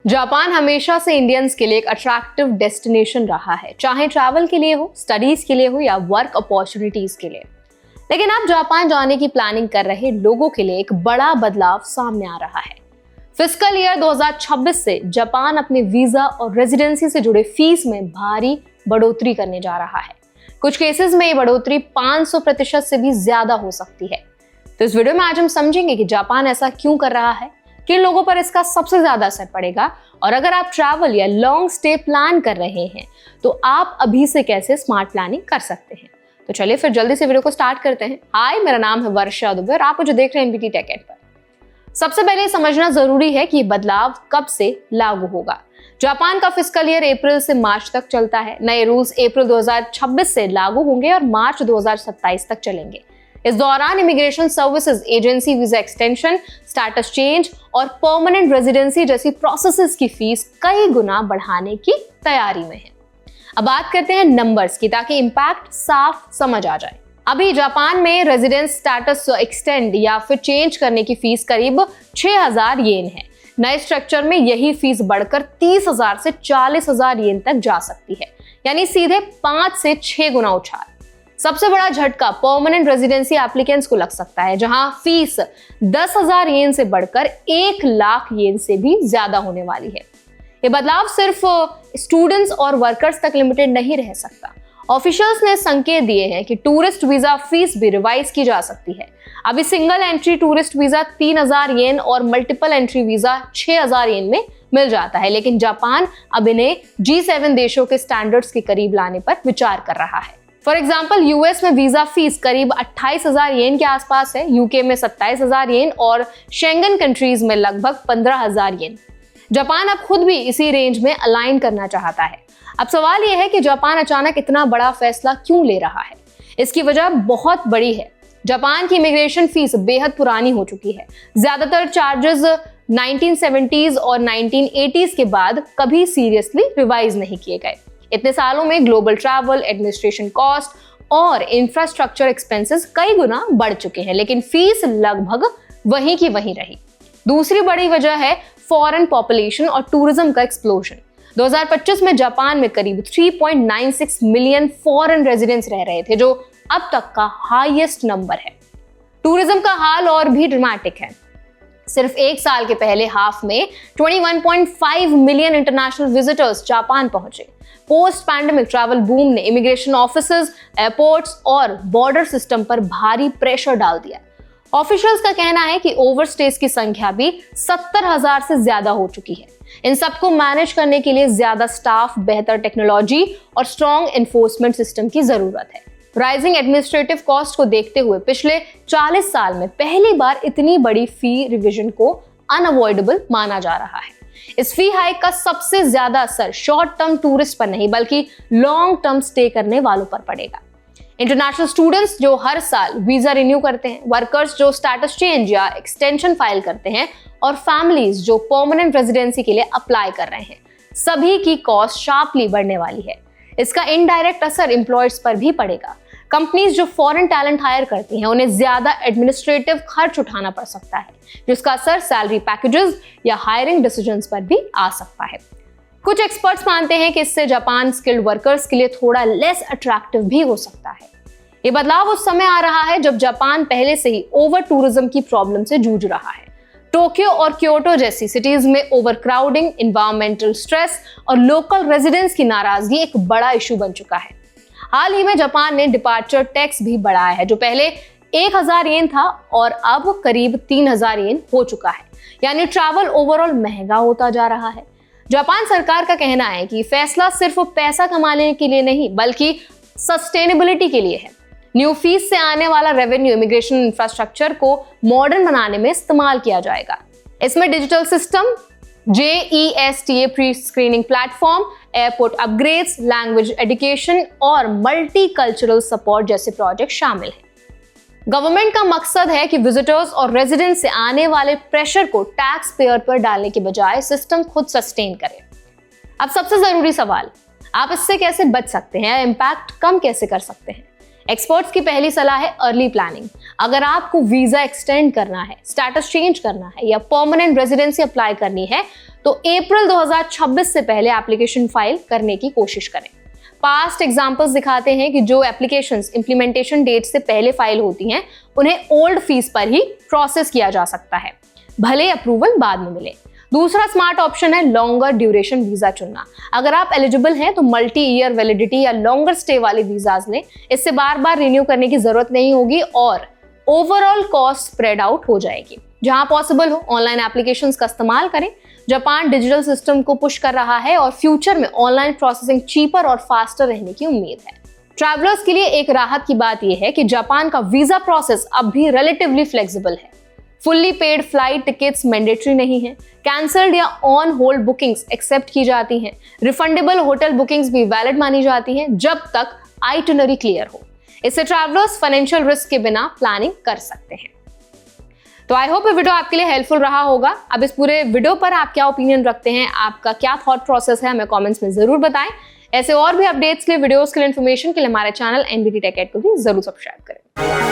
Japan हमेशा से Indians के लिए एक अट्रैक्टिव डेस्टिनेशन रहा है, चाहे ट्रैवल के लिए हो, स्टडीज के लिए हो या वर्क अपॉर्चुनिटीज के लिए। लेकिन अब जापान जाने की प्लानिंग कर रहे लोगों के लिए एक बड़ा बदलाव सामने आ रहा है। फिस्कल ईयर 2026 से जापान अपने वीजा और रेजिडेंसी से जुड़े फीस में भारी बढ़ोतरी करने जा रहा है। कुछ केसेस में ये बढ़ोतरी 500% से भी ज्यादा हो सकती है। तो इस वीडियो में आज हम समझेंगे कि जापान ऐसा क्यों कर रहा है, किन लोगों पर इसका सबसे ज्यादा असर पड़ेगा, और अगर आप ट्रैवल या लॉन्ग स्टे प्लान कर रहे हैं तो आप अभी से कैसे स्मार्ट प्लानिंग कर सकते हैं। तो चलिए फिर जल्दी से वीडियो को स्टार्ट करते हैं। हाय, मेरा नाम है वर्षा दुबे और आप मुझे देख रहे हैं एनबीटी टेक एड पर। सबसे पहले समझना जरूरी है कि ये बदलाव कब से लागू होगा। जापान का फिस्कल ईयर अप्रैल से मार्च तक चलता है। नए रूल्स अप्रैल 2026 से लागू होंगे और मार्च 2027 तक चलेंगे। इस दौरान immigration services agency visa extension, status change और परमानेंट रेजिडेंसी जैसी प्रोसेसेस की फीस कई गुना बढ़ाने की तैयारी में है। अब बात करते हैं नंबर्स की, ताकि इंपैक्ट साफ समझ आ जाए। अभी जापान में रेजिडेंस स्टेटस एक्सटेंड या फिर चेंज करने की फीस करीब 6000 येन है। नए स्ट्रक्चर में यही फीस बढ़कर 30,000 से 40,000 येन तक जा सकती है, यानी सीधे 5 से 6 गुना उछाल। सबसे बड़ा झटका परमानेंट रेजिडेंसी एप्लीकेंट्स को लग सकता है, जहां फीस 10,000 येन से बढ़कर 1 लाख येन से भी ज्यादा होने वाली है। ये बदलाव सिर्फ स्टूडेंट्स और वर्कर्स तक लिमिटेड नहीं रह सकता। ऑफिशियल्स ने संकेत दिए हैं कि टूरिस्ट वीजा फीस भी रिवाइज की जा सकती है। अभी सिंगल एंट्री टूरिस्ट वीजा 3,000 येन और मल्टीपल एंट्री वीजा 6,000 येन में मिल जाता है, लेकिन जापान अब इन्हें G7 देशों के स्टैंडर्ड्स के करीब लाने पर विचार कर रहा है। फॉर एग्जाम्पल, यूएस में वीजा फीस करीब 28,000 येन के आसपास है, यूके में 27,000 येन और शेंगन कंट्रीज में लगभग 15,000 येन। जापान अब खुद भी इसी रेंज में अलाइन करना चाहता है। अब सवाल यह है कि जापान अचानक इतना बड़ा फैसला क्यों ले रहा है। इसकी वजह बहुत बड़ी है। जापान की इमिग्रेशन फीस बेहद पुरानी हो चुकी है। ज्यादातर चार्जेस 1970s और 1980s के बाद कभी सीरियसली रिवाइज नहीं किए गए। इतने सालों में ग्लोबल ट्रैवल, एडमिनिस्ट्रेशन कॉस्ट और इंफ्रास्ट्रक्चर एक्सपेंसेस कई गुना बढ़ चुके हैं, लेकिन फीस लगभग वहीं की वहीं रही। दूसरी बड़ी वजह है फॉरेन पॉपुलेशन और टूरिज्म का एक्सप्लोजन। 2025 में जापान में करीब 3.96 मिलियन फॉरेन रेजिडेंट्स रह रहे थे, जो अब तक का हाईएस्ट नंबर है। टूरिज्म का हाल और भी ड्रामेटिक है। सिर्फ एक साल के पहले हाफ में 21.5 मिलियन इंटरनेशनल विजिटर्स जापान पहुंचे। पोस्ट पैंडेमिक ट्रैवल बूम ने इमिग्रेशन ऑफिसेज, एयरपोर्ट्स और बॉर्डर सिस्टम पर भारी प्रेशर डाल दिया। ऑफिशियल्स का कहना है कि ओवरस्टेज की संख्या भी 70,000 से ज्यादा हो चुकी है। इन सबको मैनेज करने के लिए ज्यादा स्टाफ, बेहतर टेक्नोलॉजी और स्ट्रॉन्ग एनफोर्समेंट सिस्टम की जरूरत है। राइजिंग एडमिनिस्ट्रेटिव कॉस्ट को देखते हुए पिछले 40 साल में पहली बार इतनी बड़ी फी रिवीजन को अनअवॉइडेबल माना जा रहा है। इस फी हाइक का सबसे ज्यादा असर शॉर्ट टर्म टूरिस्ट पर नहीं, बल्कि लॉन्ग टर्म स्टे करने वालों पर पड़ेगा। इंटरनेशनल स्टूडेंट्स जो हर साल वीजा रिन्यू करते हैं, वर्कर्स जो स्टेटस चेंज या एक्सटेंशन फाइल करते हैं, और फैमिलीज जो परमानेंट रेजिडेंसी के लिए अप्लाई कर रहे हैं, सभी की कॉस्ट शार्पली बढ़ने वाली है। इसका इनडायरेक्ट असर एम्प्लॉयर्स पर भी पड़ेगा। कंपनीज जो फॉरेन टैलेंट हायर करती हैं, उन्हें ज्यादा एडमिनिस्ट्रेटिव खर्च उठाना पड़ सकता है, जिसका असर सैलरी पैकेजेस या हायरिंग डिसीजंस पर भी आ सकता है। कुछ एक्सपर्ट्स मानते हैं कि इससे जापान स्किल्ड वर्कर्स के लिए थोड़ा लेस अट्रैक्टिव भी हो सकता है। ये बदलाव उस समय आ रहा है जब जापान पहले से ही ओवर टूरिज्म की प्रॉब्लम से जूझ रहा है। टोक्यो और क्योटो जैसी सिटीज में ओवरक्राउडिंग, एनवायरमेंटल स्ट्रेस और लोकल रेजिडेंट्स की नाराजगी एक बड़ा इशू बन चुका है। हाल ही में जापान ने डिपार्चर टैक्स भी बढ़ाया है, जो पहले 1,000 येन था और अब करीब 3,000 येन हो चुका है। यानी ट्रैवल ओवरऑल महंगा होता जा रहा है। जापान सरकार का कहना है कि फैसला सिर्फ पैसा कमाने के लिए नहीं, बल्कि सस्टेनेबिलिटी के लिए है। न्यू फीस से आने वाला रेवेन्यू इमिग्रेशन इंफ्रास्ट्रक्चर को मॉडर्न बनाने में इस्तेमाल किया जाएगा। इसमें digital system, JESTA pre screening platform, airport upgrades, language education और मल्टीकल्चरल सपोर्ट जैसे प्रोजेक्ट शामिल हैं। गवर्नमेंट का मकसद है कि विजिटर्स और रेजिडेंट्स से आने वाले प्रेशर को टैक्स पेयर पर डालने के बजाय सिस्टम खुद सस्टेन करे। अब सबसे जरूरी सवाल, आप इससे कैसे बच सकते हैं, इम्पैक्ट कम कैसे कर सकते हैं। एक्सपर्ट्स की पहली सलाह है अर्ली प्लानिंग। अगर आपको वीजा एक्सटेंड करना है, स्टेटस चेंज करना है या परमानेंट रेजिडेंसी अप्लाई करनी है, तो अप्रैल 2026 से पहले एप्लीकेशन फाइल करने की कोशिश करें। पास्ट एग्जांपल्स दिखाते हैं कि जो एप्लीकेशंस इंप्लीमेंटेशन डेट से पहले फाइल होती हैं, उन्हें ओल्ड फीस पर ही प्रोसेस किया जा सकता है, भले अप्रूवल बाद में मिले। दूसरा स्मार्ट ऑप्शन है लॉन्गर ड्यूरेशन वीजा चुनना। अगर आप एलिजिबल हैं तो मल्टी ईयर वैलिडिटी या लॉन्गर स्टे वाले वीजाज लें। इससे बार बार रिन्यू करने की जरूरत नहीं होगी और ओवरऑल कॉस्ट स्प्रेड आउट हो जाएगी। जहां पॉसिबल हो ऑनलाइन एप्लीकेशंस का इस्तेमाल करें। जापान डिजिटल सिस्टम को पुश कर रहा है और फ्यूचर में ऑनलाइन प्रोसेसिंग चीपर और फास्टर रहने की उम्मीद है। ट्रैवलर्स के लिए एक राहत की बात यह है कि जापान का वीजा प्रोसेस अब भी रिलेटिवली फ्लेक्सिबल है। Fully paid flight tickets mandatory नहीं है। कैंसल्ड या ऑन होल्ड बुकिंग्स एक्सेप्ट की जाती हैं। रिफंडेबल होटल बुकिंग्स भी वैलिड मानी जाती हैं जब तक आइटिनरी क्लियर हो। इससे ट्रैवलर्स फाइनेंशियल रिस्क के बिना प्लानिंग कर सकते हैं। तो आई होप ये वीडियो आपके लिए हेल्पफुल रहा होगा। अब इस पूरे वीडियो पर आप क्या ओपिनियन रखते हैं, आपका क्या थॉट प्रोसेस है, हमें कमेंट्स में जरूर बताएं। ऐसे और भी अपडेट्स के लिए, वीडियोस के लिए, इन्फॉर्मेशन के लिए हमारे चैनल NBT Tech Ed को भी जरूर सब्सक्राइब करें।